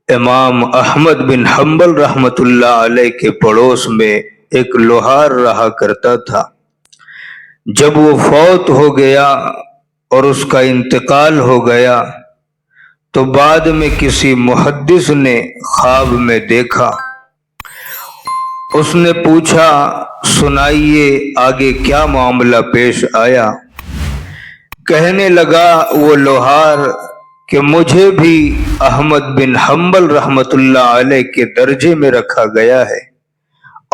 امام احمد بن حنبل رحمۃ اللہ علیہ کے پڑوس میں ایک لوہار رہا کرتا تھا۔ جب وہ فوت ہو گیا اور اس کا انتقال ہو گیا تو بعد میں کسی محدث نے خواب میں دیکھا۔ اس نے پوچھا، سنائیے آگے کیا معاملہ پیش آیا؟ کہنے لگا وہ لوہار کہ مجھے بھی احمد بن حنبل رحمۃ اللہ علیہ کے درجے میں رکھا گیا ہے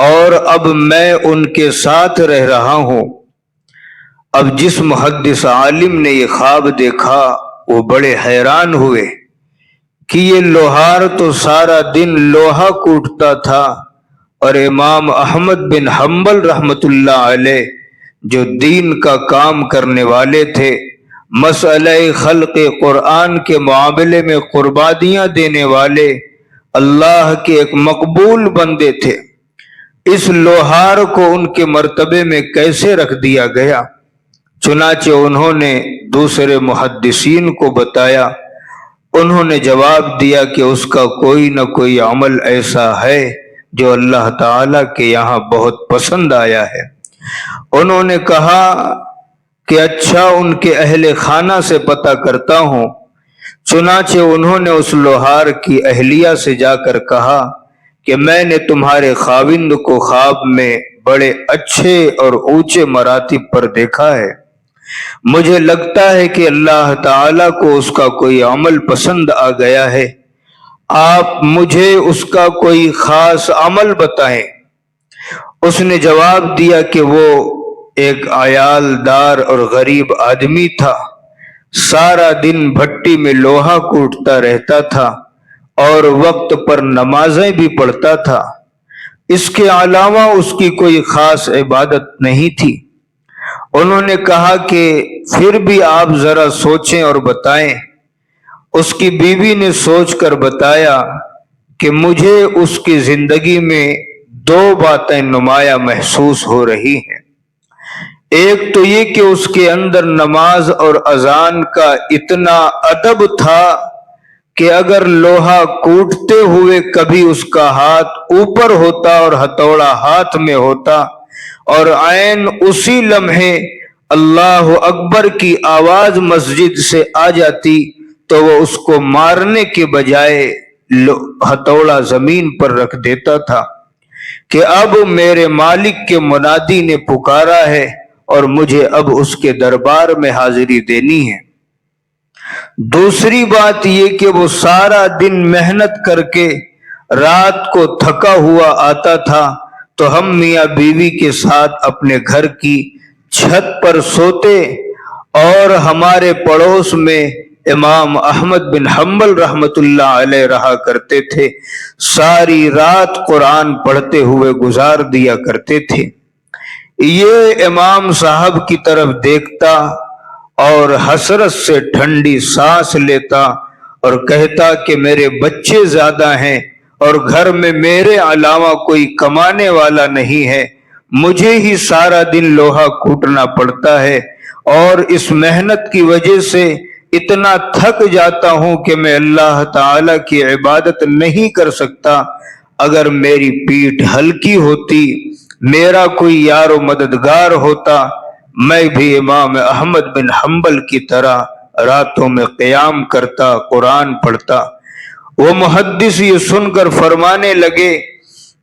اور اب میں ان کے ساتھ رہ رہا ہوں۔ اب جس محدث عالم نے یہ خواب دیکھا وہ بڑے حیران ہوئے کہ یہ لوہار تو سارا دن لوہا کوٹتا تھا اور امام احمد بن حنبل رحمۃ اللہ علیہ جو دین کا کام کرنے والے تھے، مسئلہ خلق قرآن کے معاملے میں قربانیاں دینے والے، اللہ کے ایک مقبول بندے تھے، اس لوہار کو ان کے مرتبے میں کیسے رکھ دیا گیا؟ چنانچہ انہوں نے دوسرے محدثین کو بتایا۔ انہوں نے جواب دیا کہ اس کا کوئی نہ کوئی عمل ایسا ہے جو اللہ تعالیٰ کے یہاں بہت پسند آیا ہے۔ انہوں نے کہا کہ اچھا، ان کے اہل خانہ سے پتہ کرتا ہوں۔ چنانچہ انہوں نے اس لوہار کی اہلیہ سے جا کر کہا کہ میں نے تمہارے خاوند کو خواب میں بڑے اچھے اور اونچے مراتب پر دیکھا ہے، مجھے لگتا ہے کہ اللہ تعالیٰ کو اس کا کوئی عمل پسند آ گیا ہے، آپ مجھے اس کا کوئی خاص عمل بتائیں۔ اس نے جواب دیا کہ وہ ایک عیال دار اور غریب آدمی تھا، سارا دن بھٹی میں لوہا کوٹتا رہتا تھا اور وقت پر نمازیں بھی پڑھتا تھا، اس کے علاوہ اس کی کوئی خاص عبادت نہیں تھی۔ انہوں نے کہا کہ پھر بھی آپ ذرا سوچیں اور بتائیں۔ اس کی بیوی نے سوچ کر بتایا کہ مجھے اس کی زندگی میں دو باتیں نمایاں محسوس ہو رہی ہیں۔ ایک تو یہ کہ اس کے اندر نماز اور اذان کا اتنا ادب تھا کہ اگر لوہا کوٹتے ہوئے کبھی اس کا ہاتھ اوپر ہوتا اور ہتھوڑا ہاتھ میں ہوتا اور عین اسی لمحے اللہ اکبر کی آواز مسجد سے آ جاتی تو وہ اس کو مارنے کے بجائے ہتھوڑا زمین پر رکھ دیتا تھا کہ اب میرے مالک کے منادی نے پکارا ہے اور مجھے اب اس کے دربار میں حاضری دینی ہے۔ دوسری بات یہ کہ وہ سارا دن محنت کر کے رات کو تھکا ہوا آتا تھا تو ہم میاں بیوی کے ساتھ اپنے گھر کی چھت پر سوتے اور ہمارے پڑوس میں امام احمد بن حنبل رحمۃ اللہ علیہ رہا کرتے تھے، ساری رات قرآن پڑھتے ہوئے گزار دیا کرتے تھے۔ یہ امام صاحب کی طرف دیکھتا اور حسرت سے ٹھنڈی سانس لیتا اور کہتا کہ میرے بچے زیادہ ہیں اور گھر میں میرے علاوہ کوئی کمانے والا نہیں ہے، مجھے ہی سارا دن لوہا کوٹنا پڑتا ہے اور اس محنت کی وجہ سے اتنا تھک جاتا ہوں کہ میں اللہ تعالیٰ کی عبادت نہیں کر سکتا۔ اگر میری پیٹھ ہلکی ہوتی، میرا کوئی یار و مددگار ہوتا، میں بھی امام احمد بن حنبل کی طرح راتوں میں قیام کرتا، قرآن پڑھتا۔ وہ محدث یہ سن کر فرمانے لگے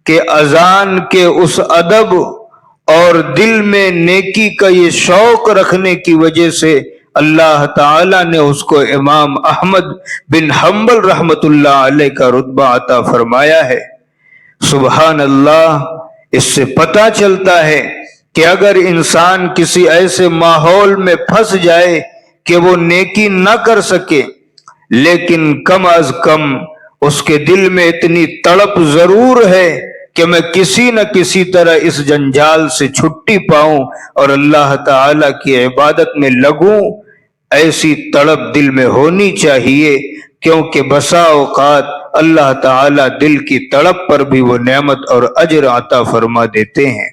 کہ اذان کے اس ادب اور دل میں نیکی کا یہ شوق رکھنے کی وجہ سے اللہ تعالیٰ نے اس کو امام احمد بن حنبل رحمۃ اللہ علیہ کا رتبہ عطا فرمایا ہے۔ سبحان اللہ! اس سے پتہ چلتا ہے کہ اگر انسان کسی ایسے ماحول میں پھنس جائے کہ وہ نیکی نہ کر سکے، لیکن کم از کم اس کے دل میں اتنی تڑپ ضرور ہے کہ میں کسی نہ کسی طرح اس جنجال سے چھٹی پاؤں اور اللہ تعالیٰ کی عبادت میں لگوں، ایسی تڑپ دل میں ہونی چاہیے، کیونکہ بسا اوقات اللہ تعالیٰ دل کی تڑپ پر بھی وہ نعمت اور اجر عطا فرما دیتے ہیں۔